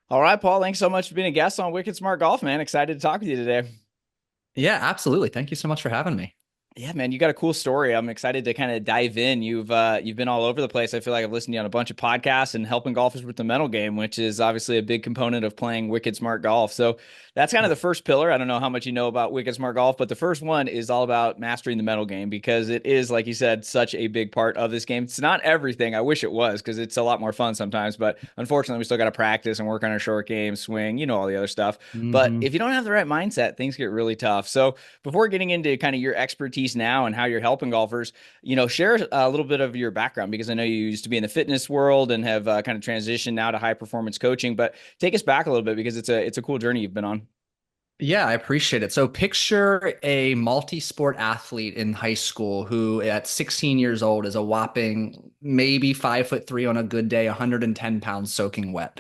All right, Paul, thanks so much for being a guest on Wicked Smart Golf, man. Excited to talk with you today. Yeah, absolutely. Thank you so much for having me. Yeah, man, you got a cool story. I'm excited to kind of dive in. You've been all over the place. I feel like I've listened to you on a bunch of podcasts and helping golfers with the mental game, which is obviously a big component of playing Wicked Smart Golf. So that's kind of the first pillar. I don't know how much you know about Wicked Smart Golf, but the first one is all about mastering the mental game because it is, like you said, such a big part of this game. It's not everything. I wish it was because it's a lot more fun sometimes, but unfortunately, we still got to practice and work on our short game, swing, all the other stuff. But Hmm. if you don't have the right mindset, things get really tough. So before getting into kind of your expertise now and how you're helping golfers, share a little bit of your background because I know you used to be in the fitness world and have kind of transitioned now to high performance coaching. But take us back a little bit because it's a cool journey you've been on. Yeah, I appreciate it. So picture a multi-sport athlete in high school who at 16 years old is a whopping maybe 5'3" on a good day, 110 pounds soaking wet.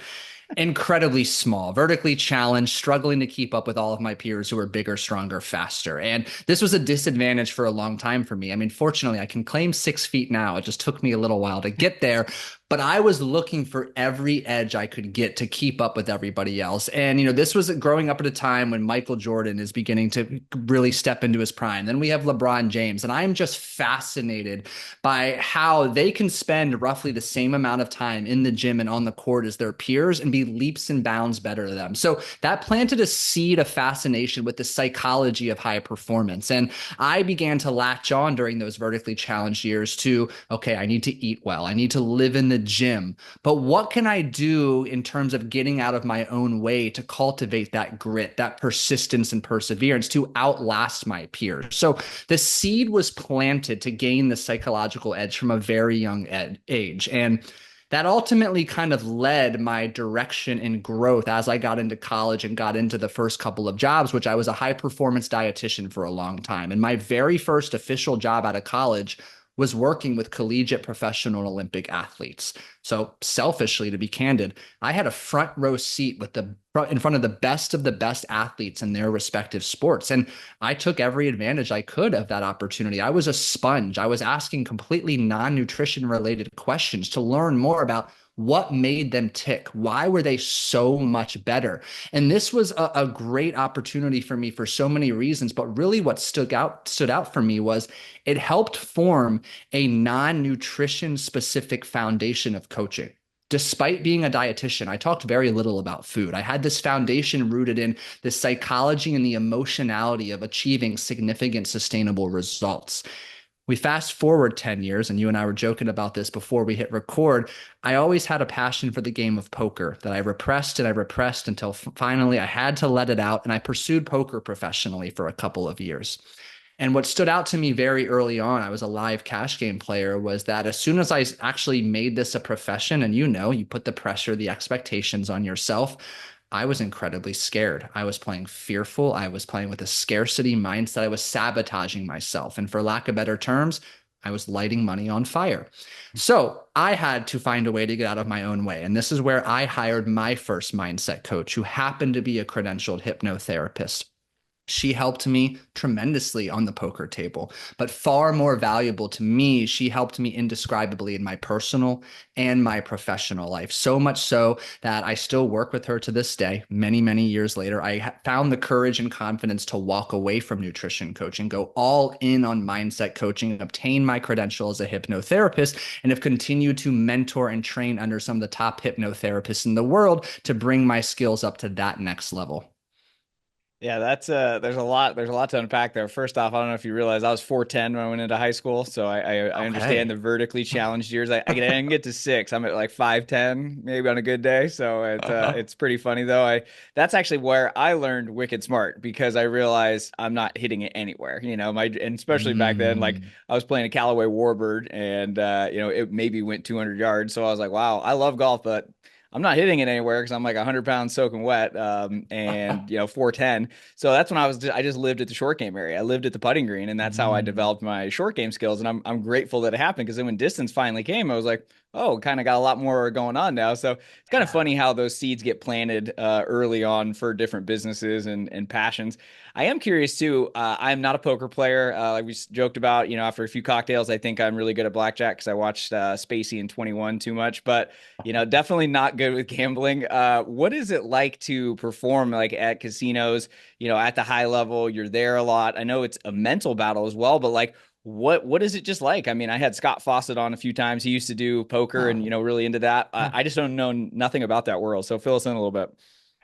Incredibly small, vertically challenged, struggling to keep up with all of my peers who are bigger, stronger, faster. And this was a disadvantage for a long time for me. I mean, fortunately, I can claim 6 feet now. It just took me a little while to get there. But I was looking for every edge I could get to keep up with everybody else. And, this was growing up at a time when Michael Jordan is beginning to really step into his prime. Then we have LeBron James. And I'm just fascinated by how they can spend roughly the same amount of time in the gym and on the court as their peers and be leaps and bounds better than them. So that planted a seed of fascination with the psychology of high performance. And I began to latch on during those vertically challenged years to, okay, I need to eat well. I need to live in the gym. But what can I do in terms of getting out of my own way to cultivate that grit, that persistence and perseverance to outlast my peers? So the seed was planted to gain the psychological edge from a very young age. And that ultimately kind of led my direction in growth as I got into college and got into the first couple of jobs, which I was a high performance dietitian for a long time. And my very first official job out of college was working with collegiate professional and Olympic athletes. So selfishly, to be candid, I had a front row seat with the in front of the best athletes in their respective sports. And I took every advantage I could of that opportunity. I was a sponge. I was asking completely non-nutrition related questions to learn more about what made them tick. Why were they so much better? And this was a great opportunity for me for so many reasons. But really what stood out for me was it helped form a non-nutrition specific foundation of coaching. Despite being a dietitian, I talked very little about food. I had this foundation rooted in the psychology and the emotionality of achieving significant, sustainable results. We fast forward 10 years, and you and I were joking about this before we hit record. I always had a passion for the game of poker that I repressed and I repressed until finally I had to let it out, and I pursued poker professionally for a couple of years. And what stood out to me very early on, I was a live cash game player, was that as soon as I actually made this a profession, and you put the pressure, the expectations on yourself, I was incredibly scared. I was playing fearful. I was playing with a scarcity mindset. I was sabotaging myself. And for lack of better terms, I was lighting money on fire. So I had to find a way to get out of my own way. And this is where I hired my first mindset coach, who happened to be a credentialed hypnotherapist. She helped me tremendously on the poker table, but far more valuable to me, she helped me indescribably in my personal and my professional life. So much so that I still work with her to this day. Many, many years later, I found the courage and confidence to walk away from nutrition coaching, go all in on mindset coaching, obtain my credential as a hypnotherapist, and have continued to mentor and train under some of the top hypnotherapists in the world to bring my skills up to that next level. Yeah, that's there's a lot to unpack there. First off, I don't know if you realize I was 4'10" when I went into high school, so I understand the Okay. vertically challenged years. I didn't get to six. I'm at like 5'10" maybe on a good day. So it's pretty funny though. I That's actually where I learned wicked smart because I realized I'm not hitting it anywhere. And especially back then, like Mm. I was playing a Callaway Warbird and it maybe went 200 yards. So I was like, wow, I love golf, but I'm not hitting it anywhere because I'm like 100 pounds soaking wet, and 410. So that's when I just lived at the short game area. I lived at the putting green, and that's how I Mm. developed my short game skills. And I'm grateful that it happened because then when distance finally came, I was like, oh, kind of got a lot more going on now. So it's kind of Yeah. funny how those seeds get planted early on for different businesses and passions. I am curious too. I'm not a poker player. Like we joked about, after a few cocktails, I think I'm really good at blackjack because I watched Spacey and 21 too much. But definitely not good with gambling. What is it like to perform like at casinos? At the high level, you're there a lot. I know it's a mental battle as well, but like what is it just like? I mean, I had Scott Fawcett on a few times. He used to do poker and Oh, really into that. yeah. I just don't know nothing about that world. So fill us in a little bit.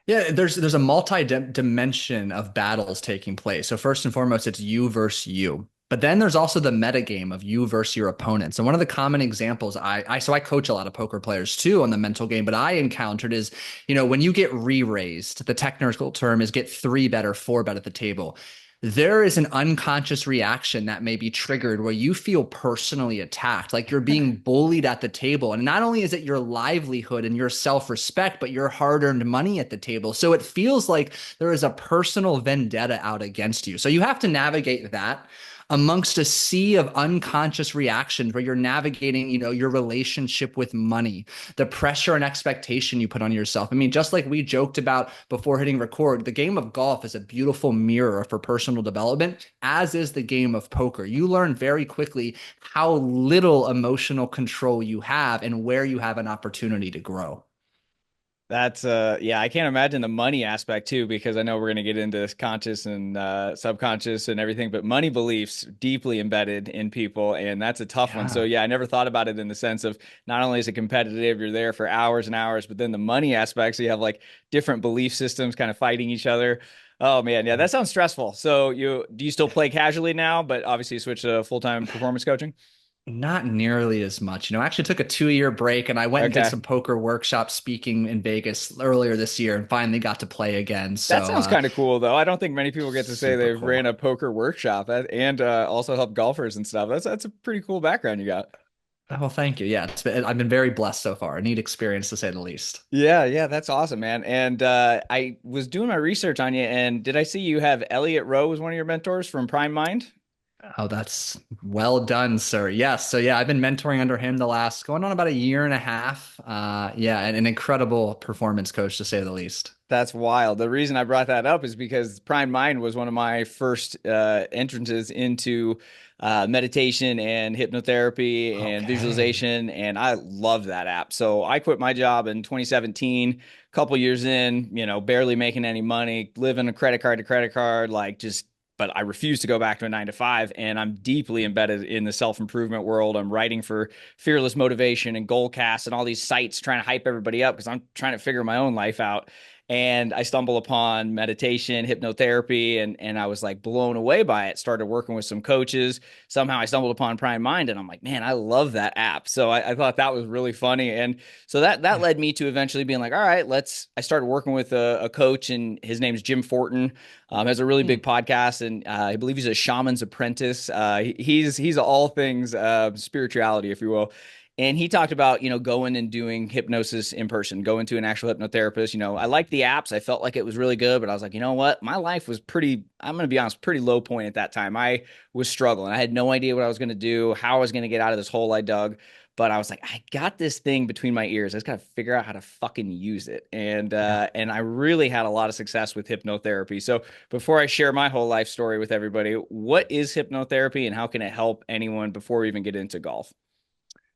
Yeah, there's a multi-dimension of battles taking place. So first and foremost, it's you versus you. But then there's also the meta game of you versus your opponents. And one of the common examples I coach a lot of poker players too on the mental game, but I encountered is, when you get re-raised, the technical term is get three bet or four bet at the table. There is an unconscious reaction that may be triggered where you feel personally attacked, like you're being bullied at the table. And not only is it your livelihood and your self respect, but your hard earned money at the table. So it feels like there is a personal vendetta out against you. So you have to navigate that amongst a sea of unconscious reactions where you're navigating, your relationship with money, the pressure and expectation you put on yourself. I mean, just like we joked about before hitting record, the game of golf is a beautiful mirror for personal development, as is the game of poker. You learn very quickly how little emotional control you have and where you have an opportunity to grow. That's yeah, I can't imagine the money aspect too, because I know we're gonna get into this conscious and subconscious and everything, but money beliefs deeply embedded in people, and that's a tough one. So Yeah. yeah, I never thought about it in the sense of not only is it competitive, you're there for hours and hours, but then the money aspect, so you have like different belief systems kind of fighting each other. Oh man, yeah, that sounds stressful. So do you still play casually now, but obviously you switch to full-time performance coaching? Not nearly as much. I actually took a 2-year break and I went and did Okay. some poker workshop speaking in Vegas earlier this year and finally got to play again. That So, sounds kind of cool, though. I don't think many people get to say super they've ran cool. a poker workshop and also helped golfers and stuff. That's a pretty cool background you got. Well, thank you. Yeah, I've been very blessed so far. A neat experience to say the least. Yeah, yeah, that's awesome, man. And I was doing my research on you, and did I see you have Elliot Rowe as one of your mentors from Prime Mind? Oh, that's well done, sir. Yes. So yeah, I've been mentoring under him the last going on about a year and a half. Yeah, and an incredible performance coach to say the least. That's wild. The reason I brought that up is because Prime Mind was one of my first entrances into meditation and hypnotherapy and Okay. visualization, and I love that app. So I quit my job in 2017, couple years in, barely making any money, living a credit card to credit card, like just. But I refuse to go back to a 9 to 5, and I'm deeply embedded in the self improvement world. I'm writing for Fearless Motivation and Goalcast and all these sites trying to hype everybody up because I'm trying to figure my own life out, and I stumbled upon meditation, hypnotherapy, and I was like blown away by it. Started working with some coaches. Somehow I stumbled upon Prime Mind, and I'm like, man, I love that app. So I thought that was really funny, and so that Yeah. led me to eventually being like, all right, let's. I started working with a coach, and his name's Jim Fortin. Has a really Hmm. big podcast, and I believe he's a shaman's apprentice. He's all things spirituality, if you will. And he talked about, going and doing hypnosis in person, going to an actual hypnotherapist. I liked the apps. I felt like it was really good, but I was like, you know what? My life was pretty, I'm going to be honest, pretty low point at that time. I was struggling. I had no idea what I was going to do, how I was going to get out of this hole I dug. But I was like, I got this thing between my ears. I just got to figure out how to fucking use it. Yeah. And I really had a lot of success with hypnotherapy. So before I share my whole life story with everybody, what is hypnotherapy and how can it help anyone before we even get into golf?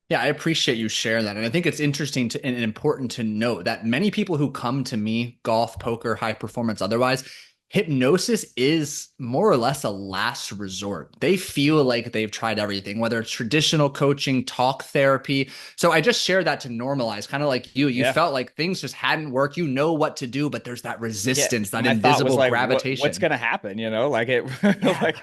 Yeah, I appreciate you sharing that. And I think it's interesting and important to note that many people who come to me, golf, poker, high performance, otherwise, hypnosis is more or less a last resort. They feel like they've tried everything, whether it's traditional coaching, talk therapy. So I just share that to normalize, kind of like you. You Yeah. felt like things just hadn't worked. You know what to do, but there's that Yeah, resistance, that my thought was invisible like, what's gravitation. gonna happen? Like it, Yeah. like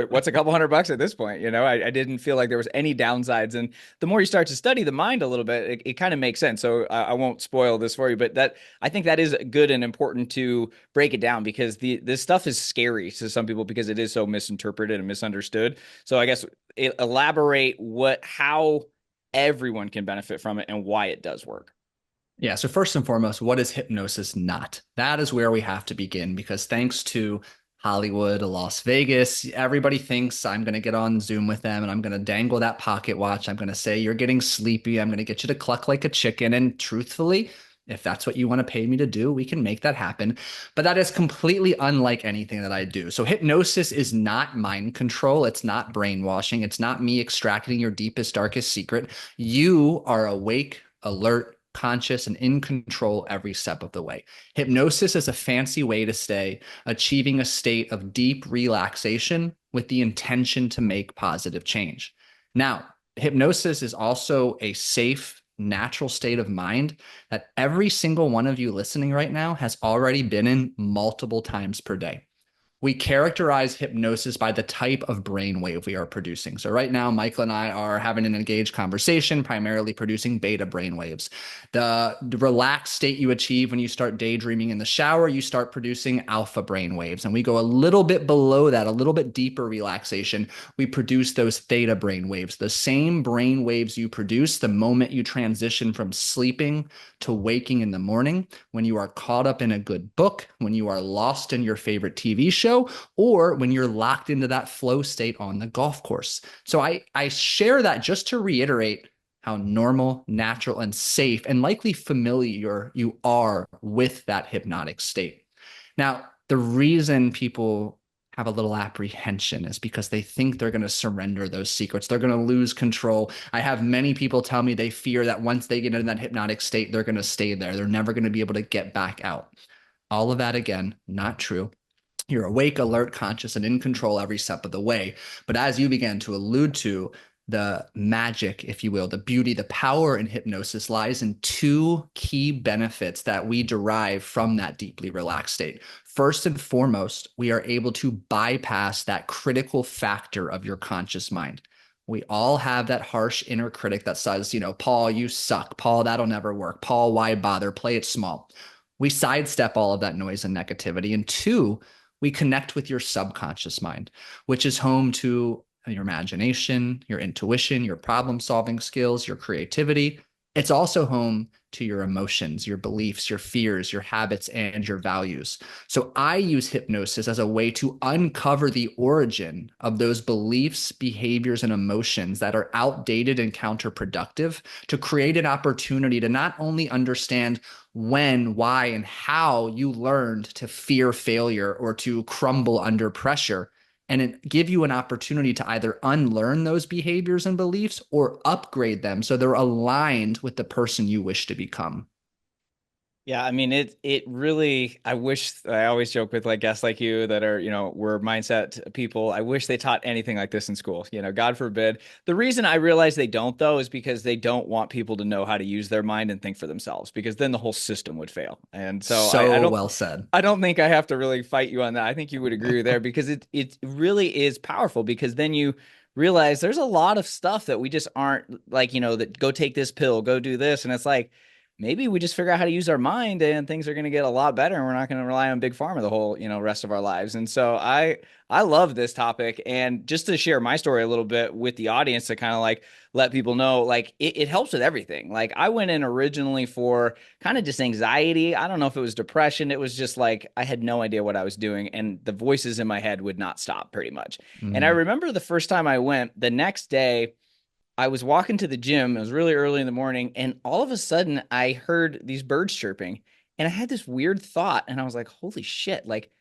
what's a couple $100 at this point? I didn't feel like there was any downsides, and the more you start to study the mind a little bit, it kind of makes sense. So I won't spoil this for you, but that I think that is good and important to break it down because this stuff is scary to some people because it is so misinterpreted and misunderstood. So I guess elaborate how everyone can benefit from it and why it does work. Yeah. So first and foremost, what is hypnosis not? That is where we have to begin because thanks to Hollywood, Las Vegas. Everybody thinks I'm going to get on Zoom with them and I'm going to dangle that pocket watch. I'm going to say, you're getting sleepy. I'm going to get you to cluck like a chicken. And truthfully, if that's what you want to pay me to do, we can make that happen. But that is completely unlike anything that I do. So hypnosis is not mind control. It's not brainwashing. It's not me extracting your deepest, darkest secret. You are awake, alert, conscious, and in control every step of the way. Hypnosis is a fancy way to stay achieving a state of deep relaxation with the intention to make positive change. Now, hypnosis is also a safe, natural state of mind that every single one of you listening right now has already been in multiple times per day. We characterize hypnosis by the type of brainwave we are producing. So right now, Michael and I are having an engaged conversation, primarily producing beta brainwaves. The relaxed state you achieve when you start daydreaming in the shower, you start producing alpha brainwaves. And we go a little bit below that, a little bit deeper relaxation. We produce those theta brainwaves, the same brainwaves you produce the moment you transition from sleeping to waking in the morning, when you are caught up in a good book, when you are lost in your favorite TV show, or when you're locked into that flow state on the golf course. So I share that just to reiterate how normal, natural, and safe, and likely familiar you are with that hypnotic state. Now, the reason people have a little apprehension is because they think they're going to surrender those secrets. They're going to lose control. I have many people tell me they fear that once they get in that hypnotic state, they're going to stay there. They're never going to be able to get back out. All of that, again, not true. You're awake, alert, conscious, and in control every step of the way. But as you began to allude to, the magic, if you will, the beauty, the power in hypnosis lies in two key benefits that we derive from that deeply relaxed state. First and foremost, we are able to bypass that critical factor of your conscious mind. We all have that harsh inner critic that says, Paul, you suck. Paul, that'll never work. Paul, why bother? Play it small. We sidestep all of that noise and negativity. And two, we connect with your subconscious mind, which is home to your imagination, your intuition, your problem solving skills, your creativity. It's also home to your emotions, your beliefs, your fears, your habits, and your values. So I use hypnosis as a way to uncover the origin of those beliefs, behaviors, and emotions that are outdated and counterproductive to create an opportunity to not only understand when, why, and how you learned to fear failure or to crumble under pressure, and it give you an opportunity to either unlearn those behaviors and beliefs or upgrade them so they're aligned with the person you wish to become. Yeah, I mean it really I wish I always joke with like guests like you that are, we're mindset people. I wish they taught anything like this in school. God forbid. The reason I realize they don't though is because they don't want people to know how to use their mind and think for themselves because then the whole system would fail. And so I So don't well said. I don't think I have to really fight you on that. I think you would agree there because it really is powerful because then you realize there's a lot of stuff that we just aren't like, that go take this pill, go do this. And it's like, maybe we just figure out how to use our mind and things are going to get a lot better and we're not going to rely on big pharma the whole rest of our lives. And so I love this topic. And just to share my story a little bit with the audience to kind of like let people know, like it helps with everything. Like I went in originally for kind of just anxiety. I don't know if it was depression. It was just like I had no idea what I was doing and the voices in my head would not stop pretty much. And I Mm. remember the first time I went, the next day I was walking to the gym. It was really early in the morning, and all of a sudden I heard these birds chirping, and I had this weird thought, and I was like, "Holy shit! Like,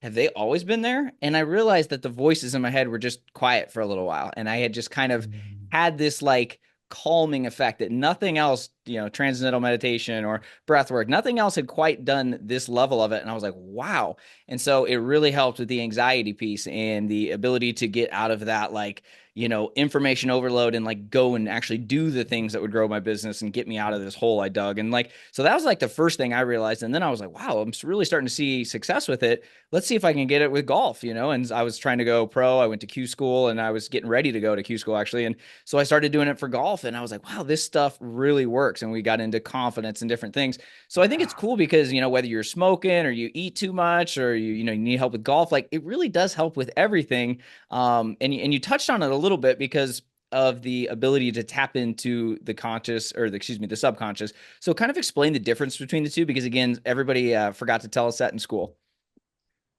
have they always been there?" And I realized that the voices in my head were just quiet for a little while, and I had just kind of had this like calming effect that nothing else, transcendental meditation or breath work, nothing else had quite done this level of it. And I was like, wow. And so it really helped with the anxiety piece and the ability to get out of that, like, information overload and like go and actually do the things that would grow my business and get me out of this hole I dug. And like, so that was like the first thing I realized. And then I was like, wow, I'm really starting to see success with it. Let's see if I can get it with golf, And I was trying to go pro. I went to Q school and I was getting ready to go to Q school actually. And so I started doing it for golf and I was like, wow, this stuff really works. And we got into confidence and different things. So I think it's cool because, whether you're smoking or you eat too much or you need help with golf, like it really does help with everything. And you touched on it a little bit because of the ability to tap into the conscious or the subconscious. So kind of explain the difference between the two, because again, everybody forgot to tell us that in school.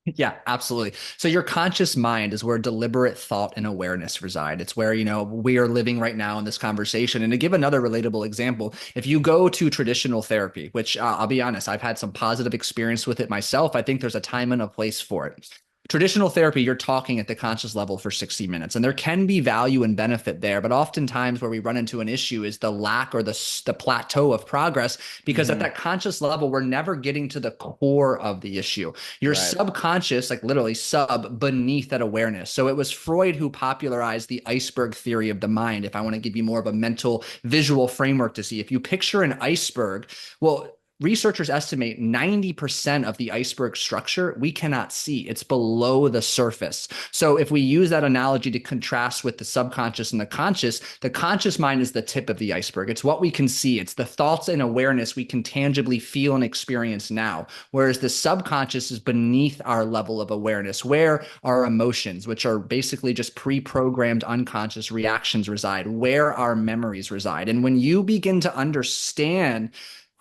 Yeah, absolutely. So your conscious mind is where deliberate thought and awareness reside. It's where, we are living right now in this conversation. And to give another relatable example, if you go to traditional therapy, which I'll be honest, I've had some positive experience with it myself. I think there's a time and a place for it. Traditional therapy, you're talking at the conscious level for 60 minutes, and there can be value and benefit there. But oftentimes, where we run into an issue is the lack or the plateau of progress, because at Hmm. that conscious level, we're never getting to the core of the issue. Your Right. subconscious, like literally sub beneath that awareness. So it was Freud who popularized the iceberg theory of the mind. If I want to give you more of a mental visual framework to see, if you picture an iceberg, well, researchers estimate 90% of the iceberg structure we cannot see. It's below the surface. So if we use that analogy to contrast with the subconscious and the conscious mind is the tip of the iceberg. It's what we can see. It's the thoughts and awareness we can tangibly feel and experience now. Whereas the subconscious is beneath our level of awareness, where our emotions, which are basically just pre-programmed unconscious reactions, reside, where our memories reside. And when you begin to understand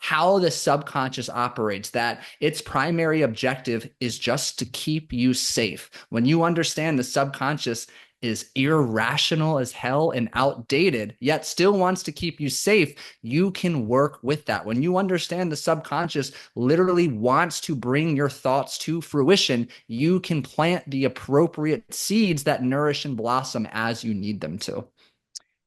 how the subconscious operates, that its primary objective is just to keep you safe. When you understand the subconscious is irrational as hell and outdated, yet still wants to keep you safe, you can work with that. When you understand the subconscious literally wants to bring your thoughts to fruition, you can plant the appropriate seeds that nourish and blossom as you need them to.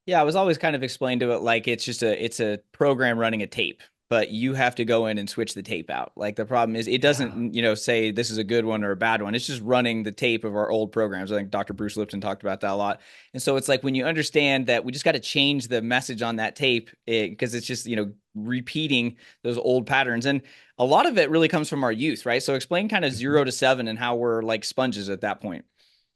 Yeah, I was always kind of explained to it like it's a program running a tape, but you have to go in and switch the tape out. Like the problem is it Yeah. doesn't, say this is a good one or a bad one. It's just running the tape of our old programs. I think Dr. Bruce Lipton talked about that a lot. And so it's like when you understand that we just got to change the message on that tape because it's just, repeating those old patterns. And a lot of it really comes from our youth, right? So explain kind of 0 to 7 and how we're like sponges at that point.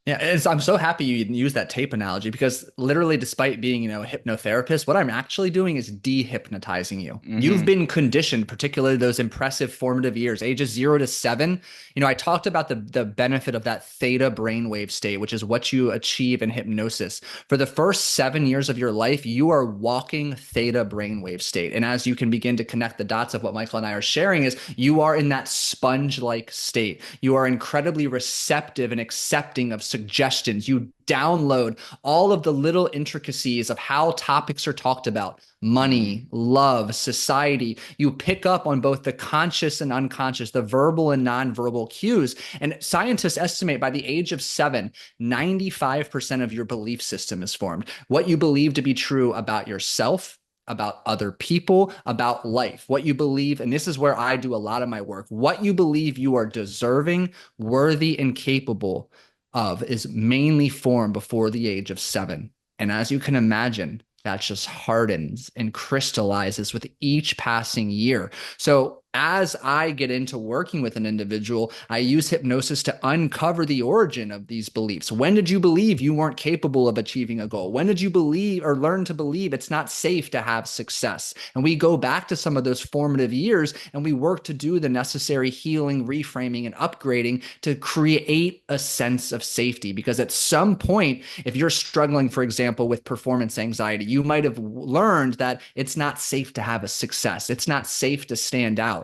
Yeah, I'm so happy you use that tape analogy, because literally, despite being, a hypnotherapist, what I'm actually doing is dehypnotizing you. You've Hmm. been conditioned, particularly those impressive formative years, ages 0 to 7. I talked about the benefit of that theta brainwave state, which is what you achieve in hypnosis. For the first 7 years of your life, you are walking theta brainwave state. And as you can begin to connect the dots of what Michael and I are sharing, is you are in that sponge-like state. You are incredibly receptive and accepting of suggestions. You download all of the little intricacies of how topics are talked about: Hmm. money, love, society. You pick up on both the conscious and unconscious, the verbal and nonverbal cues. And scientists estimate by the age of 7, 95% of your belief system is formed. What you believe to be true about yourself, about other people, about life, what you believe. And this is where I do a lot of my work. What you believe you are deserving, worthy, and capable of is mainly formed before the age of 7. And as you can imagine, that just hardens and crystallizes with each passing year. So as I get into working with an individual, I use hypnosis to uncover the origin of these beliefs. When did you believe you weren't capable of achieving a goal? When did you believe or learn to believe it's not safe to have success? And we go back to some of those formative years and we work to do the necessary healing, reframing, and upgrading to create a sense of safety. Because at some point, if you're struggling, for example, with performance anxiety, you might have learned that it's not safe to have a success. It's not safe to stand out.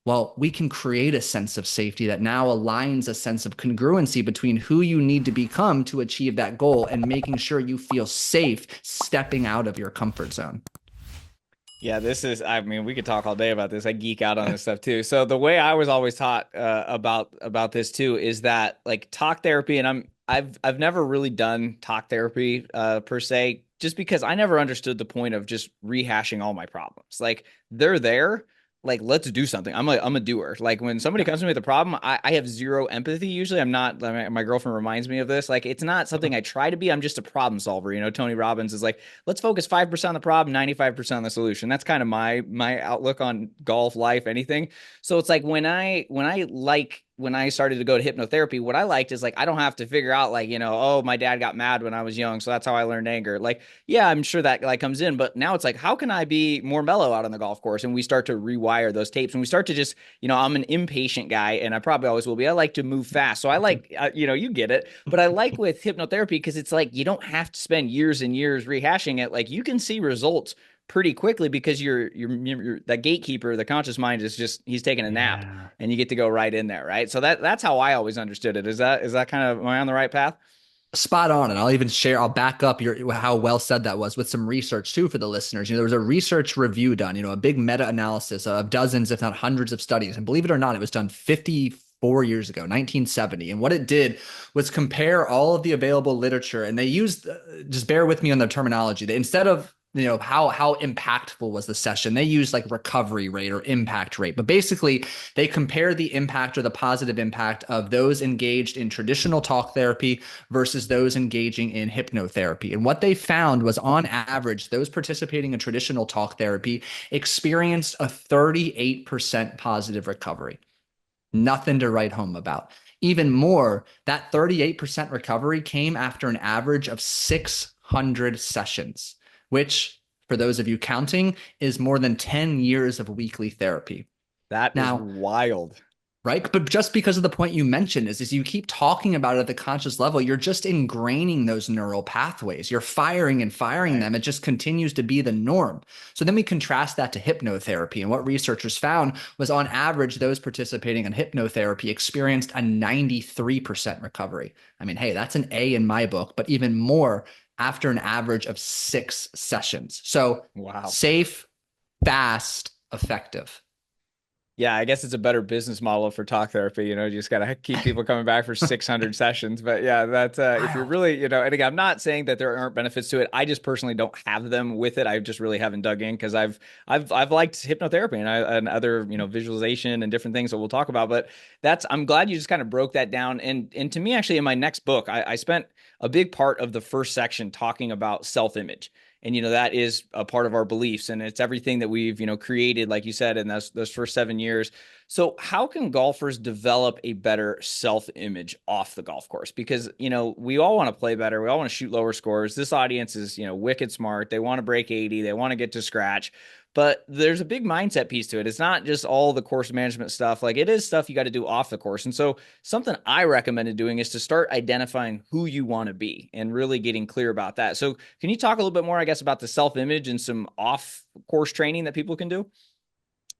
Well, we can create a sense of safety that now aligns a sense of congruency between who you need to become to achieve that goal and making sure you feel safe stepping out of your comfort zone. Yeah, I mean, we could talk all day about this. I geek out on this stuff too. So the way I was always taught about this too is that like talk therapy, and I've never really done talk therapy per se, just because I never understood the point of just rehashing all my problems. Like they're there, like let's do something. I'm a doer. Like when somebody Yeah. comes to me with a problem, I have zero empathy usually. I'm not. My girlfriend reminds me of this. Like it's not something I try to be. I'm just a problem solver. Tony Robbins is like, let's focus 5% on the problem, 95% on the solution. That's kind of my outlook on golf, life, anything. So it's like when I started to go to hypnotherapy, what I liked is like I don't have to figure out like, oh, my dad got mad when I was young, so that's how I learned anger. Like, yeah, I'm sure that like comes in, but now it's like, how can I be more mellow out on the golf course? And we start to rewire those tapes, and we start to just, I'm an impatient guy, and I probably always will be. I like to move fast, so I like, you get it. But I like with hypnotherapy because it's like you don't have to spend years and years rehashing it. Like you can see results pretty quickly because that gatekeeper, the conscious mind is just, he's taking a nap Yeah. and you get to go right in there, right? So that's how I always understood it. Is that kind of, am I on the right path? Spot on. And I'll back up how well said that was with some research too for the listeners. There was a research review done, a big meta-analysis of dozens, if not hundreds of studies. And believe it or not, it was done 54 years ago, 1970. And what it did was compare all of the available literature. And they used, just bear with me on the terminology, that instead of how impactful was the session, they used like recovery rate or impact rate. But basically, they compare the impact or the positive impact of those engaged in traditional talk therapy versus those engaging in hypnotherapy. And what they found was, on average, those participating in traditional talk therapy experienced a 38% positive recovery. Nothing to write home about. Even more, that 38% recovery came after an average of 600 sessions, which, for those of you counting, is more than 10 years of weekly therapy. That is Now, wild. right? But just because of the point you mentioned is you keep talking about it at the conscious level, you're just ingraining those neural pathways. You're firing and firing Right. them. It just continues to be the norm. So then we contrast that to hypnotherapy. And what researchers found was, on average, those participating in hypnotherapy experienced a 93% recovery. I mean, hey, that's an A in my book, but even more after an average of 6 sessions. So Wow. safe, fast, effective. Yeah, I guess it's a better business model for talk therapy. You just got to keep people coming back for 600 sessions. But yeah, that's if you're Wild. really, and again, I'm not saying that there aren't benefits to it. I just personally don't have them with it. I just really haven't dug in because I've liked hypnotherapy and other, visualization and different things that we'll talk about. But I'm glad you just kind of broke that down. And to me, actually, in my next book, I spent a big part of the first section talking about self-image. And that is a part of our beliefs, and it's everything that we've created, like you said, in those first 7 years. So how can golfers develop a better self-image off the golf course? Because we all want to play better, we all want to shoot lower scores. This audience is wicked smart. They want to break 80, they want to get to scratch. But there's a big mindset piece to it. It's not just all the course management stuff. Like, it is stuff you got to do off the course. And so something I recommended doing is to start identifying who you want to be and really getting clear about that. So can you talk a little bit more, I guess, about the self-image and some off course training that people can do?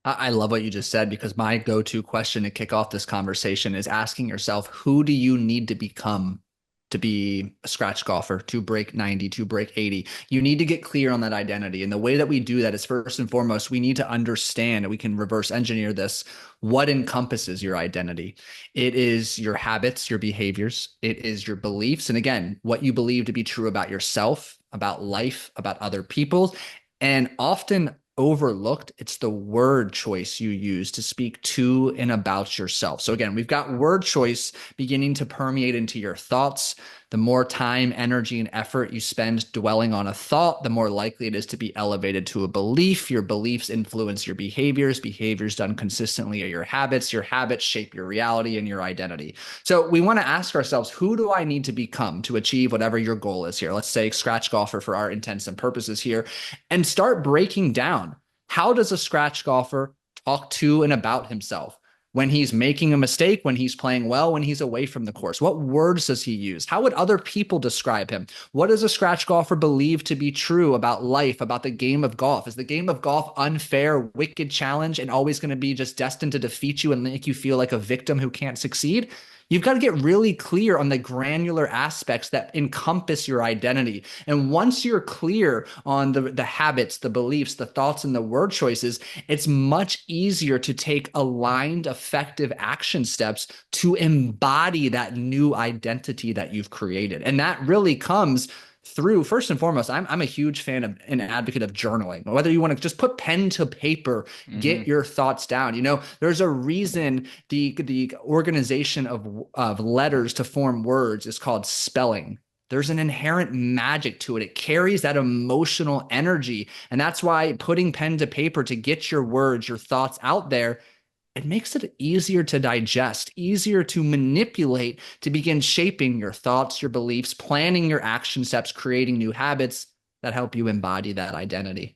I love what you just said, because my go-to question to kick off this conversation is asking yourself, who do you need to become to be a scratch golfer, to break 90, to break 80? You need to get clear on that identity. And the way that we do that is, first and foremost, we need to understand, and we can reverse engineer this, what encompasses your identity. It is your habits, your behaviors, it is your beliefs. And again, what you believe to be true about yourself, about life, about other people. And often overlooked, it's the word choice you use to speak to and about yourself. So again, we've got word choice beginning to permeate into your thoughts. The more time, energy, and effort you spend dwelling on a thought, the more likely it is to be elevated to a belief. Your beliefs influence your behaviors. Behaviors done consistently are your habits. Your habits shape your reality and your identity. So we want to ask ourselves, who do I need to become to achieve whatever your goal is here? Let's say scratch golfer for our intents and purposes here, and start breaking down, how does a scratch golfer talk to and about himself? When he's making a mistake, when he's playing well, when he's away from the course? What words does he use? How would other people describe him? What does a scratch golfer believe to be true about life, about the game of golf? Is the game of golf unfair, wicked challenge, and always going to be just destined to defeat you and make you feel like a victim who can't succeed? You've got to get really clear on the granular aspects that encompass your identity. And once you're clear on the habits, the beliefs, the thoughts, and the word choices, it's much easier to take aligned, effective action steps to embody that new identity that you've created. And that really comes through, first and foremost, I'm a huge fan of, an advocate of journaling. Whether you want to just put pen to paper, Mm-hmm. get your thoughts down. There's a reason the organization of letters to form words is called spelling. There's an inherent magic to it. It carries that emotional energy. And that's why putting pen to paper to get your words, your thoughts out there, it makes it easier to digest, easier to manipulate, to begin shaping your thoughts, your beliefs, planning your action steps, creating new habits that help you embody that identity.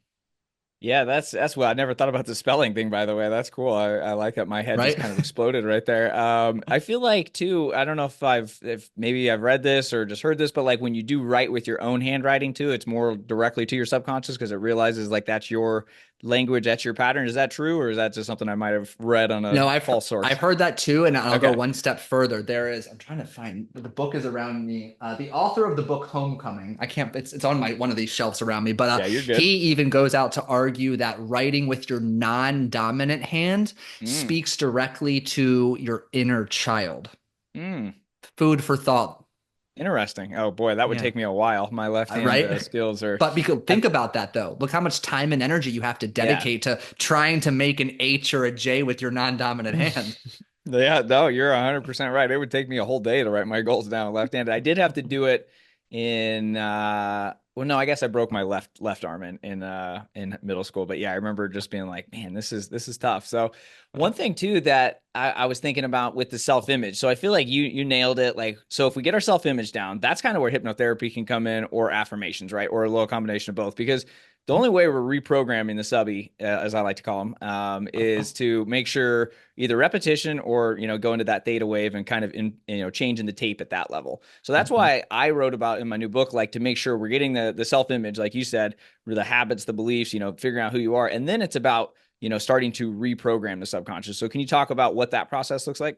Yeah, that's what I never thought about the spelling thing, by the way. That's cool. I like that my head just Right? kind of exploded right there. I feel like too, I don't know if maybe I've read this or just heard this, but like when you do write with your own handwriting too, it's more directly to your subconscious because it realizes like that's your language, that's your pattern. Is that true, or is that just something I might have read on a No, false I've source? heard that too, and I'll go Okay. one step further. I'm trying to find the book is around me. The author of the book Homecoming. I can't. It's on my one of these shelves around me. But Yeah, you're good. he even goes out to argue that writing with your non-dominant hand Mm, speaks directly to your inner child. mm. Food for thought. Interesting. Oh boy, that would Yeah. take me a while. My left hand Right. skills are. But because I, think about that though. Look how much time and energy you have to yeah. dedicate to trying to make an H or a J with your non-dominant hand. Yeah, no, you're 100% right. It would take me a whole day to write my goals down left-handed. I did have to do it in well no, I guess I broke my left arm in middle school, but yeah, I remember just being like, man, this is tough. So one thing too that I was thinking about with the self-image. So I feel like you nailed it. Like, so if we get our self-image down, that's kind of where hypnotherapy can come in, or affirmations, right? Or a little combination of both, because the only way we're reprogramming the subby, as I like to call them, is to make sure either repetition or go into that theta wave and kind of changing the tape at that level. So that's Mhm. why I wrote about in my new book, like to make sure we're getting the self image, like you said, the habits, the beliefs, figuring out who you are, and then it's about starting to reprogram the subconscious. So can you talk about what that process looks like?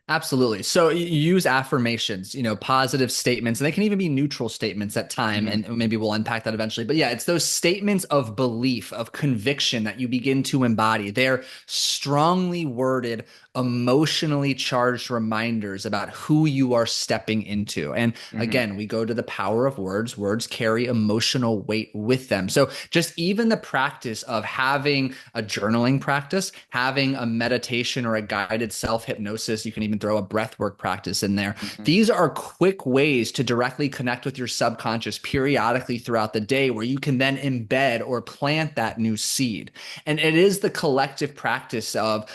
Absolutely. So you use affirmations, positive statements, and they can even be neutral statements at time, Mm-hmm. and maybe we'll unpack that eventually. But yeah, it's those statements of belief, of conviction that you begin to embody. They're strongly worded, emotionally charged reminders about who you are stepping into. And Mm-hmm. again, we go to the power of words. Words carry emotional weight with them. So just even the practice of having a journaling practice, having a meditation or a guided self hypnosis, you can even throw a breathwork practice in there. Mm-hmm. These are quick ways to directly connect with your subconscious periodically throughout the day where you can then embed or plant that new seed. And it is the collective practice of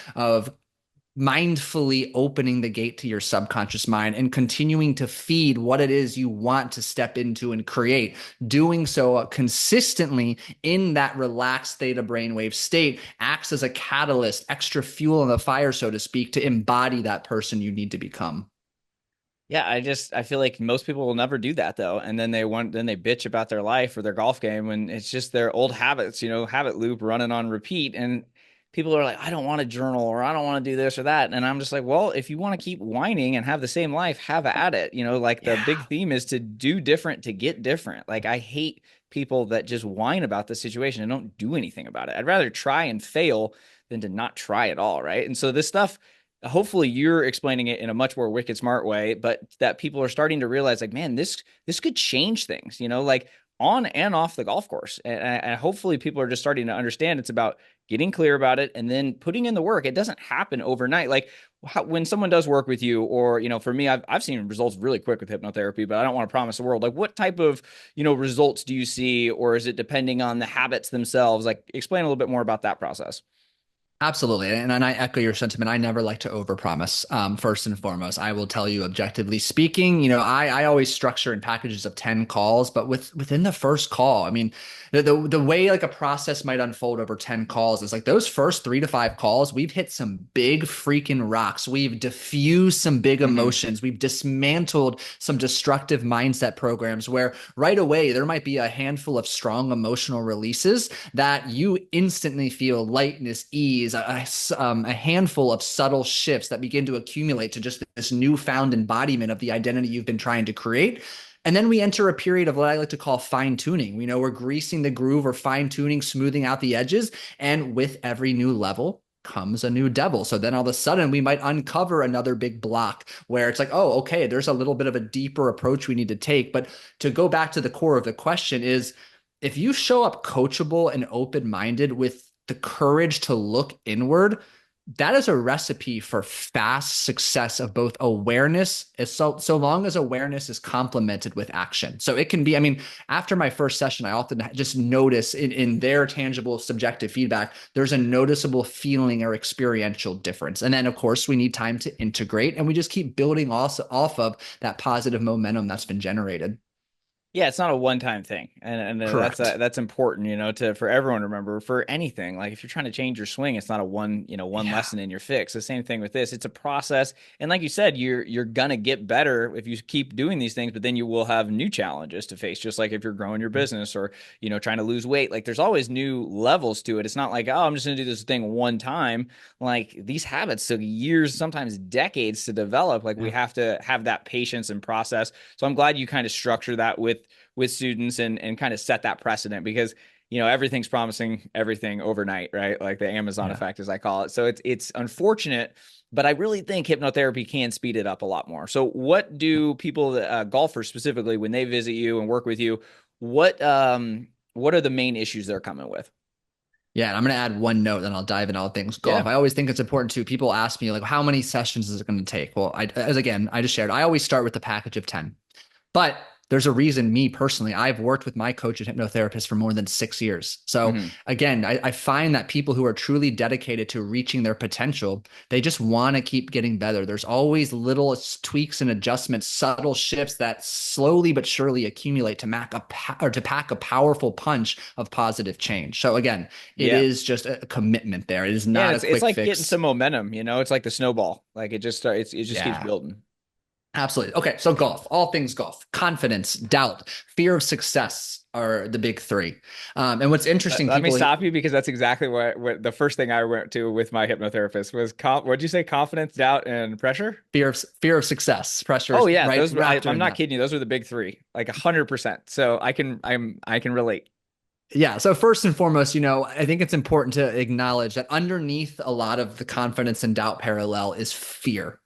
mindfully opening the gate to your subconscious mind and continuing to feed what it is you want to step into and create. Doing so consistently in that relaxed theta brainwave state acts as a catalyst, extra fuel in the fire, so to speak, to embody that person you need to become. Yeah, I feel like most people will never do that though. And then they bitch about their life or their golf game when it's just their old habits, habit loop running on repeat. And people are like, I don't want to journal or I don't want to do this or that. And I'm just like, well, if you want to keep whining and have the same life, have at it. Like the big Yeah. theme is to do different to get different. Like I hate people that just whine about the situation and don't do anything about it. I'd rather try and fail than to not try at all, right? And so this stuff, hopefully you're explaining it in a much more wicked smart way, but that people are starting to realize like, man, this could change things, like on and off the golf course. And hopefully people are just starting to understand it's about getting clear about it and then putting in the work. It doesn't happen overnight. Like when someone does work with you, or for me, I've seen results really quick with hypnotherapy, but I don't want to promise the world. Like what type of results do you see, or is it depending on the habits themselves? Like explain a little bit more about that process. Absolutely. And I echo your sentiment. I never like to overpromise. First and foremost, I will tell you objectively speaking, I always structure in packages of 10 calls, but within the first call, I mean, the way like a process might unfold over 10 calls is like those first 3 to 5 calls, we've hit some big freaking rocks. We've diffused some big Mm-hmm. emotions. We've dismantled some destructive mindset programs where right away there might be a handful of strong emotional releases that you instantly feel lightness, ease, a handful of subtle shifts that begin to accumulate to just this newfound embodiment of the identity you've been trying to create. And then we enter a period of what I like to call fine tuning. We're greasing the groove or fine tuning, smoothing out the edges. And with every new level, comes a new devil. So then all of a sudden we might uncover another big block where it's like, oh, okay, there's a little bit of a deeper approach we need to take. But to go back to the core of the question is, if you show up coachable and open-minded with the courage to look inward, that is a recipe for fast success of both awareness, so long as awareness is complemented with action. So it can be, I mean, after my first session, I often just notice in their tangible subjective feedback, there's a noticeable feeling or experiential difference. And then, of course, we need time to integrate, and we just keep building also off of that positive momentum that's been generated. Yeah, it's not a one-time thing, and Correct. that's important, for everyone to remember for anything. Like if you're trying to change your swing, it's not a one Yeah. lesson in your fix. The same thing with this; it's a process, and like you said, you're gonna get better if you keep doing these things. But then you will have new challenges to face, just like if you're growing your business or trying to lose weight. Like there's always new levels to it. It's not like, oh, I'm just gonna do this thing one time. Like these habits took years, sometimes decades to develop. Like we Yeah. have to have that patience and process. So I'm glad you kind of structure that with students and kind of set that precedent because everything's promising everything overnight, right? Like the Amazon Yeah. effect, as I call it. So it's unfortunate, but I really think hypnotherapy can speed it up a lot more. So what do people, golfers specifically, when they visit you and work with you, what are the main issues they're coming with? Yeah, and I'm going to add one note, and I'll dive in all things Yeah. golf. I always think it's important too. People ask me like, how many sessions is it going to take? Well, I just shared, I always start with the package of 10. But there's a reason, me personally, I've worked with my coach and hypnotherapist for more than 6 years. So Mm-hmm. again, I find that people who are truly dedicated to reaching their potential, they just want to keep getting better. There's always little tweaks and adjustments, subtle shifts that slowly but surely accumulate to pack a powerful punch of positive change. So again, it Yeah. is just a commitment there. It is Yeah, and not a it's quick like getting fix. some momentum, it's like the snowball. Like it just starts, it just keeps Yeah. building. Absolutely. Okay, so golf, all things golf, confidence, doubt, fear of success are the big three. And what's interesting, Let me people, stop you because that's exactly what the first thing I went to with my hypnotherapist was what'd you say? Confidence, doubt, and pressure? fear of success, pressure Oh is yeah, right those wrapped I'm in not that. kidding you. Those are the big three, like 100%. So I can relate. Yeah. So first and foremost, I think it's important to acknowledge that underneath a lot of the confidence and doubt parallel is fear.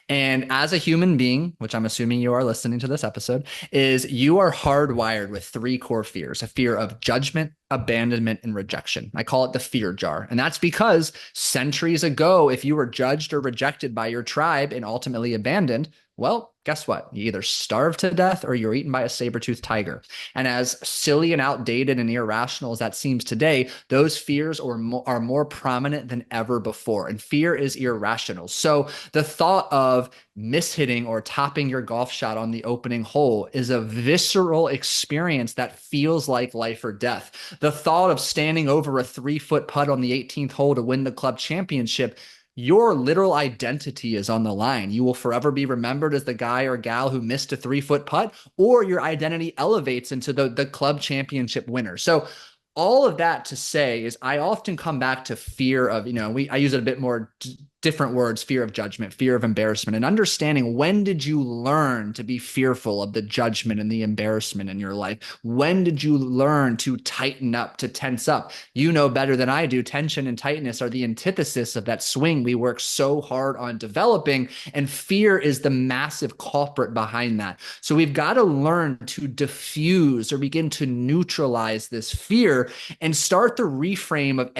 And as a human being, which I'm assuming you are listening to this episode, is you are hardwired with three core fears: a fear of judgment, abandonment, and rejection. I call it the fear jar. And that's because centuries ago, if you were judged or rejected by your tribe and ultimately abandoned, well, guess what? You either starve to death or you're eaten by a saber-toothed tiger. And as silly and outdated and irrational as that seems today, those fears are more prominent than ever before. And fear is irrational. So the thought of mishitting or topping your golf shot on the opening hole is a visceral experience that feels like life or death. The thought of standing over a 3-foot putt on the 18th hole to win the club championship, your literal identity is on the line. You will forever be remembered as the guy or gal who missed a 3-foot putt, or your identity elevates into the club championship winner. So all of that to say is I often come back to fear of, I use it a bit more different words: fear of judgment, fear of embarrassment, and understanding, when did you learn to be fearful of the judgment and the embarrassment in your life? When did you learn to tighten up, to tense up? You know better than I do, tension and tightness are the antithesis of that swing we work so hard on developing, and fear is the massive culprit behind that. So we've got to learn to diffuse or begin to neutralize this fear and start the reframe of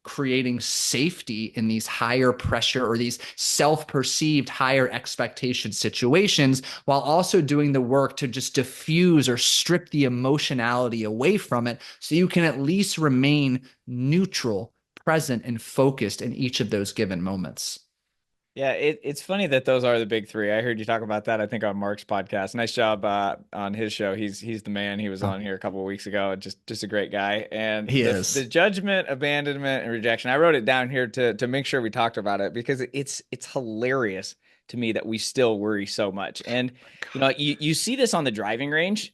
creating safety in these higher pressure or these self-perceived higher expectation situations, while also doing the work to just diffuse or strip the emotionality away from it so you can at least remain neutral, present, and focused in each of those given moments. Yeah, it's funny that those are the big three. I heard you talk about that, I think, on Mark's podcast. Nice job on his show. He's the man. He was Oh, on here a couple of weeks ago. Just a great guy. And he the is. judgment, abandonment, and rejection. I wrote it down here to make sure we talked about it because it's hilarious to me that we still worry so much. And you see this on the driving range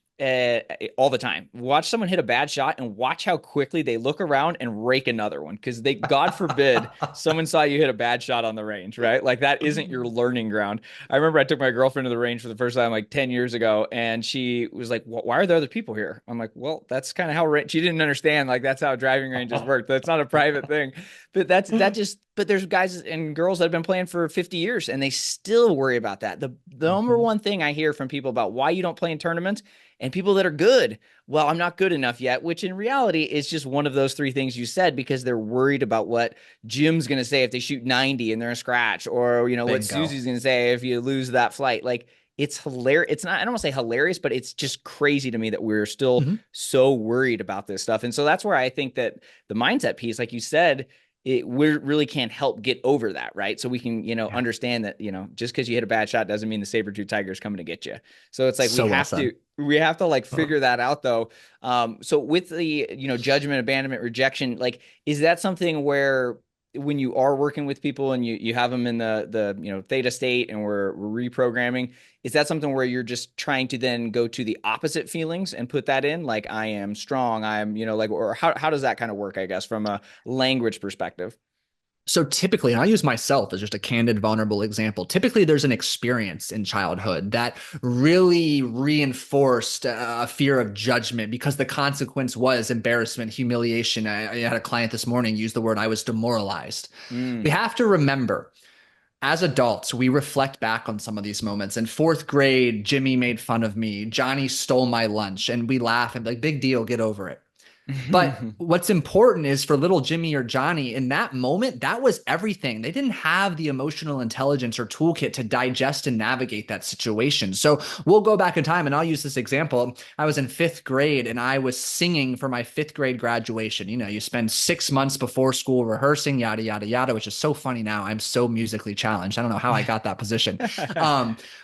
all the time. Watch someone hit a bad shot and watch how quickly they look around and rake another one because God forbid, someone saw you hit a bad shot on the range, right? Like that isn't your learning ground. I remember I took my girlfriend to the range for the first time like 10 years ago, and she was like, why are there other people here? I'm like, well, that's kind of how she didn't understand. Like that's how driving ranges work. That's not a private thing. But but there's guys and girls that have been playing for 50 years and they still worry about that. The number Mhm. one thing I hear from people about why you don't play in tournaments and people that are good, well, I'm not good enough yet, which in reality is just one of those three things you said because they're worried about what Jim's going to say if they shoot 90 and they're a scratch, or, what Bingo. Susie's going to say if you lose that flight. Like, it's hilarious. It's not, I don't want to say hilarious, but it's just crazy to me that we're still Mhm. so worried about this stuff. And so that's where I think that the mindset piece, like you said, we really can't help get over that, right? So we can, Yeah. understand that, just because you hit a bad shot doesn't mean the saber-tooth tiger is coming to get you. So it's like So well said. we have to like figure that out though. So with the, judgment, abandonment, rejection, like, is that something where when you are working with people and you have them in the theta state and we're reprogramming, is that something where you're just trying to then go to the opposite feelings and put that in, like I am strong, I'm, like, or how does that kind of work, I guess, from a language perspective? So typically, and I use myself as just a candid, vulnerable example. Typically, there's an experience in childhood that really reinforced a fear of judgment because the consequence was embarrassment, humiliation. I had a client this morning use the word I was demoralized. We Mm. have to remember, as adults, we reflect back on some of these moments. In fourth grade, Jimmy made fun of me. Johnny stole my lunch, and we laugh and be like, big deal, get over it. But what's important is for little Jimmy or Johnny in that moment, that was everything. They didn't have the emotional intelligence or toolkit to digest and navigate that situation. So we'll go back in time and I'll use this example. I was in fifth grade and I was singing for my fifth grade graduation. You spend 6 months before school rehearsing, yada, yada, yada, which is so funny now. I'm so musically challenged. I don't know how I got that position.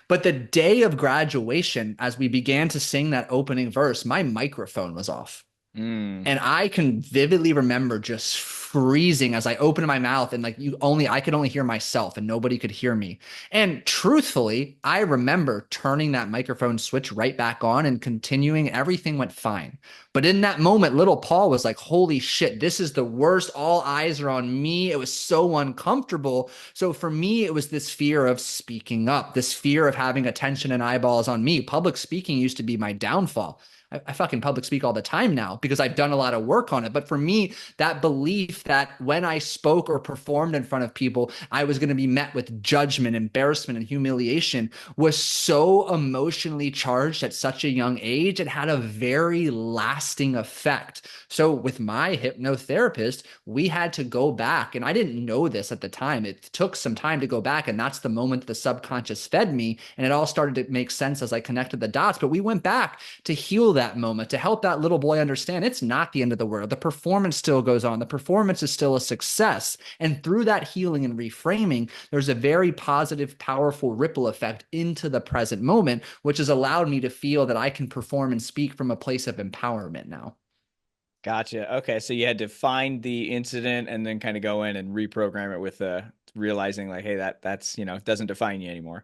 But the day of graduation, as we began to sing that opening verse, my microphone was off. Mm. And I can vividly remember just freezing as I opened my mouth and like I could only hear myself and nobody could hear me. And truthfully, I remember turning that microphone switch right back on and continuing. Everything went fine. But in that moment, little Paul was like, holy shit, this is the worst. All eyes are on me. It was so uncomfortable. So for me, it was this fear of speaking up, this fear of having attention and eyeballs on me. Public speaking used to be my downfall. I fucking public speak all the time now because I've done a lot of work on it. But for me, that belief that when I spoke or performed in front of people, I was going to be met with judgment, embarrassment, and humiliation was so emotionally charged at such a young age. It had a very lasting effect. So with my hypnotherapist, we had to go back, and I didn't know this at the time. It took some time to go back, and that's the moment the subconscious fed me, and it all started to make sense as I connected the dots. But we went back to heal that moment, to help that little boy understand it's not the end of the world. The performance still goes on. The performance is still a success. And through that healing and reframing, there's a very positive, powerful ripple effect into the present moment, which has allowed me to feel that I can perform and speak from a place of empowerment now. Gotcha. Okay, so you had to find the incident and then kind of go in and reprogram it with realizing like, hey, that's doesn't define you anymore.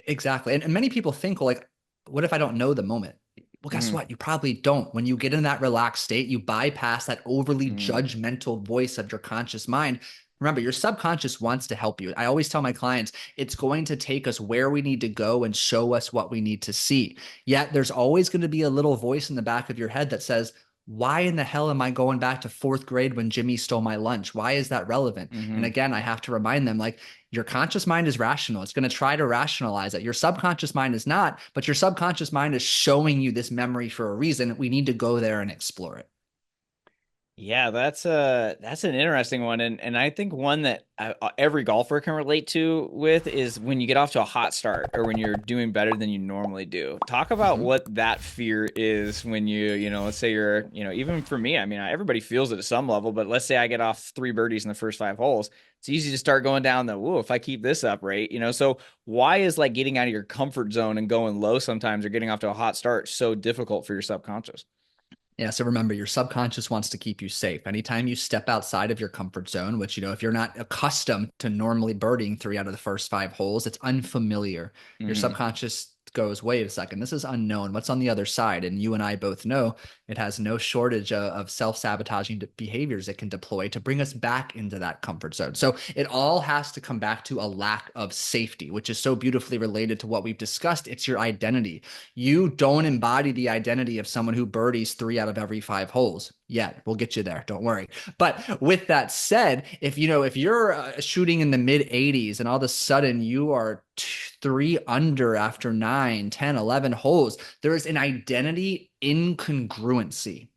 Exactly. And many people think, well, like, what if I don't know the moment? Well, guess Mm. what? You probably don't. When you get in that relaxed state, you bypass that overly Mm. judgmental voice of your conscious mind. Remember, your subconscious wants to help you. I always tell my clients it's going to take us where we need to go and show us what we need to see. Yet there's always going to be a little voice in the back of your head that says, why in the hell am I going back to fourth grade when Jimmy stole my lunch? Why is that relevant? And Hmm. again, I have to remind them, like, your conscious mind is rational. It's going to try to rationalize it. Your subconscious mind is not, but your subconscious mind is showing you this memory for a reason. We need to go there and explore it. Yeah, that's an interesting one, and I think one that every golfer can relate to with is when you get off to a hot start or when you're doing better than you normally do. Talk about Mhm. what that fear is when let's say you're, even for me, I mean, everybody feels it at some level, but let's say I get off 3 birdies in the first 5 holes, it's easy to start going down the, whoa, if I keep this up, right? So why is like getting out of your comfort zone and going low sometimes or getting off to a hot start so difficult for your subconscious? Yeah, so remember, your subconscious wants to keep you safe. Anytime you step outside of your comfort zone, which, if you're not accustomed to normally birding 3 out of the first 5 holes, it's unfamiliar. Your Hmm. subconscious goes, wait a second, this is unknown. What's on the other side? And you and I both know it has no shortage of self-sabotaging behaviors it can deploy to bring us back into that comfort zone. So it all has to come back to a lack of safety, which is so beautifully related to what we've discussed. It's your identity. You don't embody the identity of someone who birdies 3 out of every 5 holes yet. We'll get you there. Don't worry. But with that said, if you're shooting in the mid 80s and all of a sudden you are 3 under after 9, 10, 11 holes, there is an identity incongruency.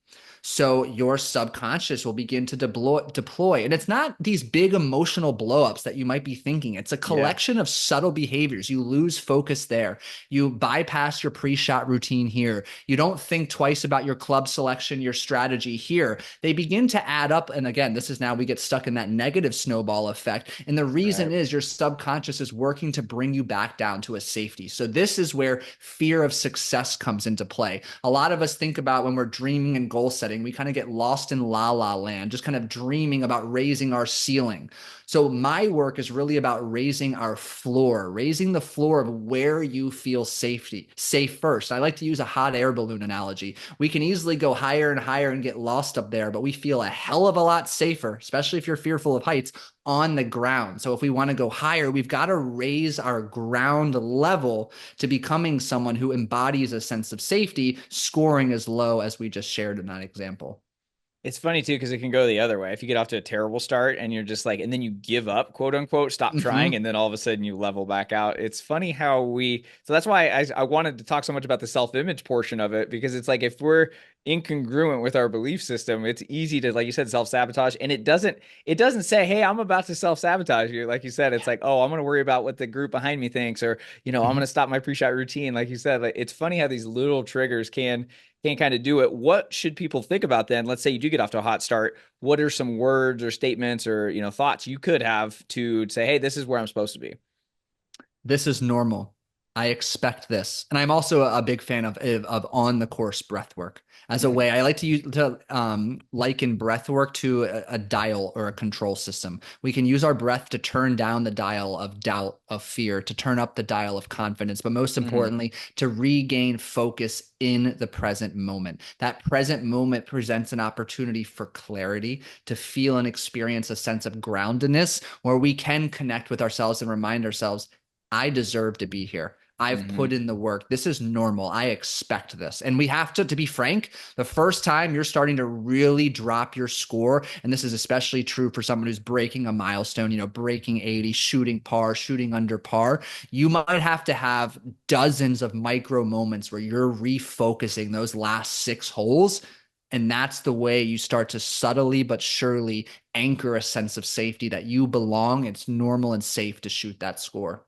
So your subconscious will begin to deploy. And it's not these big emotional blowups that you might be thinking. It's a Yeah. collection of subtle behaviors. You lose focus there. You bypass your pre-shot routine here. You don't think twice about your club selection, your strategy here. They begin to add up. And again, this is now we get stuck in that negative snowball effect. And the reason Right. is your subconscious is working to bring you back down to a safety. So this is where fear of success comes into play. A lot of us think about when we're dreaming and goal setting, we kind of get lost in la la land, just kind of dreaming about raising our ceiling. So my work is really about raising our floor, raising the floor of where you feel safe first. I like to use a hot air balloon analogy. We can easily go higher and higher and get lost up there, but we feel a hell of a lot safer, especially if you're fearful of heights, on the ground. So if we want to go higher, we've got to raise our ground level to becoming someone who embodies a sense of safety, scoring as low as we just shared in that example. It's funny too, because it can go the other way. If you get off to a terrible start and you're just like, and then you give up, quote unquote, stop trying, Mm-hmm. and then all of a sudden you level back out. It's funny how so that's why I wanted to talk so much about the self-image portion of it, because it's like if we're incongruent with our belief system, it's easy to, like you said, self-sabotage. And it doesn't say, hey, I'm about to self-sabotage you. Like you said, it's like, oh, I'm going to worry about what the group behind me thinks, or, I'm going to stop my pre-shot routine. Like you said, like it's funny how these little triggers can kind of do it. What should people think about then? Let's say you do get off to a hot start. What are some words or statements or thoughts you could have to say, "Hey, this is where I'm supposed to be." This is normal. I expect this. And I'm also a big fan of on the course breath work as a Mm, way. I like to use to liken breath work to a dial or a control system. We can use our breath to turn down the dial of doubt, of fear, to turn up the dial of confidence, but most mhm, importantly, to regain focus in the present moment. That present moment presents an opportunity for clarity, to feel and experience a sense of groundedness where we can connect with ourselves and remind ourselves, I deserve to be here. I've mhm. put in the work. This is normal. I expect this. And we have to be frank, the first time you're starting to really drop your score, and this is especially true for someone who's breaking a milestone, breaking 80, shooting par, shooting under par, you might have to have dozens of micro moments where you're refocusing those last 6 holes. And that's the way you start to subtly but surely anchor a sense of safety that you belong. It's normal and safe to shoot that score.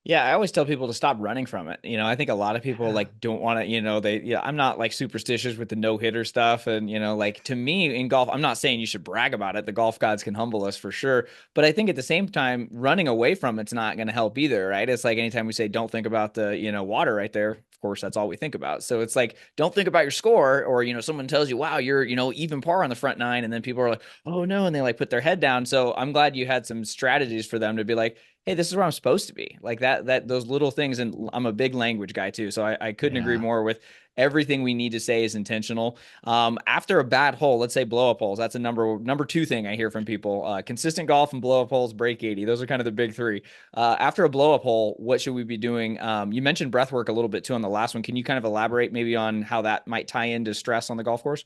Yeah, I always tell people to stop running from it. I think a lot of people Yeah. like don't want to, I'm not like superstitious with the no-hitter stuff. And, like to me in golf, I'm not saying you should brag about it. The golf gods can humble us for sure. But I think at the same time, running away from it's not going to help either, right? It's like anytime we say don't think about the, water right there, of course, that's all we think about. So it's like, don't think about your score, or, someone tells you, wow, you're, even par on the front nine. And then people are like, oh no. And they like put their head down. So I'm glad you had some strategies for them to be like, hey, this is where I'm supposed to be. Like that those little things. And I'm a big language guy too. So I couldn't agree Yeah. more with everything we need to say is intentional. After a bad hole, let's say blow up holes. That's a number two thing I hear from people. Consistent golf and blow up holes, break 80. Those are kind of the big three. After a blow up hole, what should we be doing? You mentioned breath work a little bit too on the last one. Can you kind of elaborate maybe on how that might tie into stress on the golf course?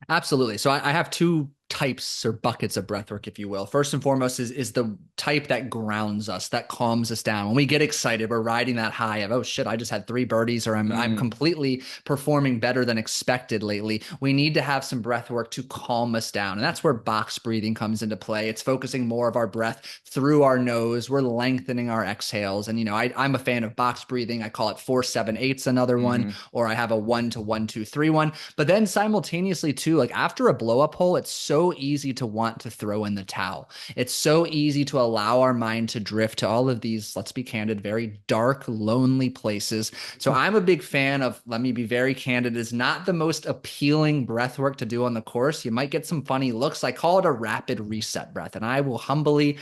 Absolutely. So I have two types or buckets of breath work, if you will. First and foremost is the type that grounds us, that calms us down. When we get excited, we're riding that high of, oh shit, I just had 3 birdies, or I'm Mm, completely performing better than expected lately. We need to have some breath work to calm us down. And that's where box breathing comes into play. It's focusing more of our breath through our nose. We're lengthening our exhales. And I'm a fan of box breathing. I call it 4-7-8's another one, mm-hmm. or I have a 1-to-1-2-3 one. But then simultaneously too, like after a blow up hole, it's so easy to want to throw in the towel. It's so easy to allow our mind to drift to all of these, let's be candid, very dark, lonely places. So I'm a big fan of, let me be very candid, is not the most appealing breath work to do on the course. You might get some funny looks. I call it a rapid reset breath, and I will humbly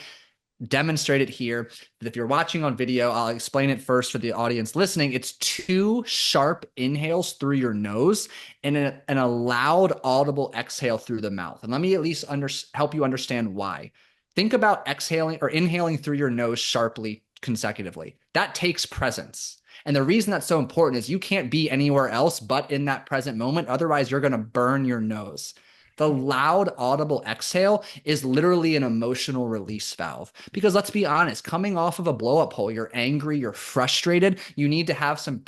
demonstrate it here. If you're watching on video, I'll explain it first for the audience listening. It's 2 sharp inhales through your nose and a loud audible exhale through the mouth. And let me at least help you understand why. Think about exhaling or inhaling through your nose sharply consecutively. That takes presence. And the reason that's so important is you can't be anywhere else but in that present moment. Otherwise, you're going to burn your nose. The loud, audible exhale is literally an emotional release valve. Because let's be honest, coming off of a blow up hole, you're angry, you're frustrated. You need to have some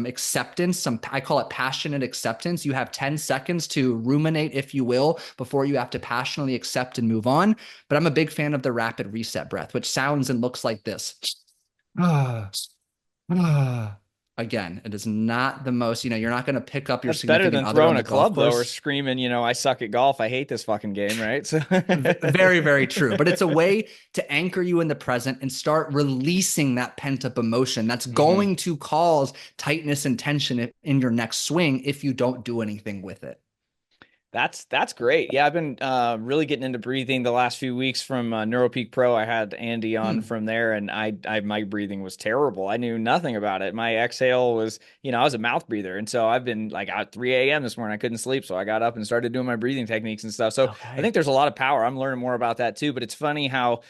acceptance, some I call it passionate acceptance. You have 10 seconds to ruminate, if you will, before you have to passionately accept and move on. But I'm a big fan of the rapid reset breath, which sounds and looks like this. Again, it is not the most, you're not going to pick up your That's better significant than other on throwing the a golf club though, or course. screaming, I suck at golf. I hate this fucking game, right? So Very, very true. But it's a way to anchor you in the present and start releasing that pent up emotion that's Mhm. going to cause tightness and tension in your next swing if you don't do anything with it. That's great. Yeah, I've been really getting into breathing the last few weeks from NeuroPeak Pro. I had Andy on Hmm. from there, and I my breathing was terrible. I knew nothing about it. My exhale was, I was a mouth breather, and so I've been like at 3 a.m. this morning. I couldn't sleep, so I got up and started doing my breathing techniques and stuff. So I Okay. think there's a lot of power. I'm learning more about that too. But it's funny how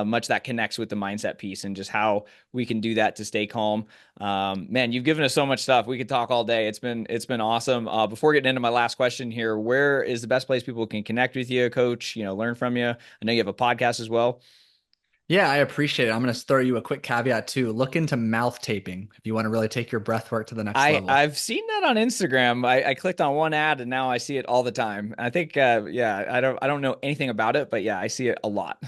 much that connects with the mindset piece and just how we can do that to stay calm. Man, you've given us so much stuff. We could talk all day. It's been awesome. Before getting into my last question here, where is the best place people can connect with you, coach? Learn from you. I know you have a podcast as well. Yeah, I appreciate it. I'm going to throw you a quick caveat too. Look into mouth taping if you want to really take your breath work to the next level. I've seen that on Instagram. I clicked on one ad and now I see it all the time. I think yeah, I don't know anything about it, but yeah, I see it a lot.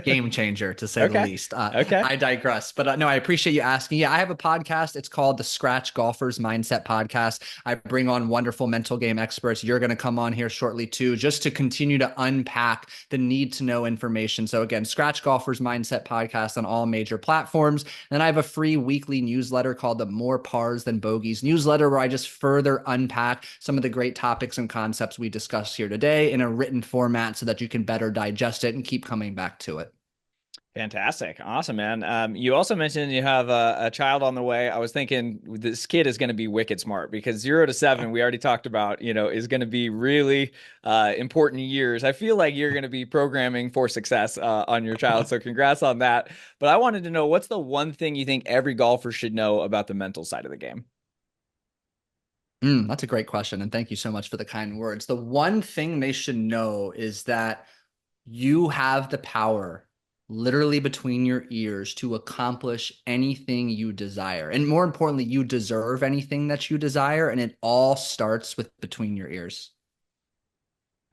Game changer to say the Okay. least. Okay. I digress, but no, I appreciate you asking. Yeah, I have a podcast. It's called the Scratch Golfers Mindset Podcast. I bring on wonderful mental game experts. You're going to come on here shortly too, just to continue to unpack the need to know information. So again, Scratch Golfers Mindset Podcast on all major platforms. And I have a free weekly newsletter called the More Pars Than Bogeys newsletter, where I just further unpack some of the great topics and concepts we discussed here today in a written format so that you can better digest it and keep coming back to it. Fantastic. Awesome, man. You also mentioned you have a child on the way. I was thinking this kid is going to be wicked smart because 0 to 7, we already talked about, is going to be really important years. I feel like you're going to be programming for success on your child. So congrats on that. But I wanted to know, what's the one thing you think every golfer should know about the mental side of the game? That's a great question. And thank you so much for the kind words. The one thing they should know is that you have the power literally between your ears to accomplish anything you desire. And more importantly, you deserve anything that you desire. And it all starts with between your ears.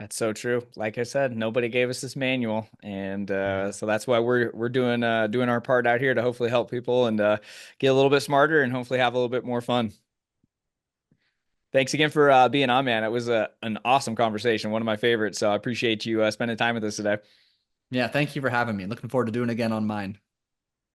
That's so true. Like I said, nobody gave us this manual, and so that's why we're doing our part out here to hopefully help people and get a little bit smarter and hopefully have a little bit more fun. Thanks again for being on, man. It was an awesome conversation, one of my favorites. So I appreciate you spending time with us today. Yeah, thank you for having me. Looking forward to doing it again on mine.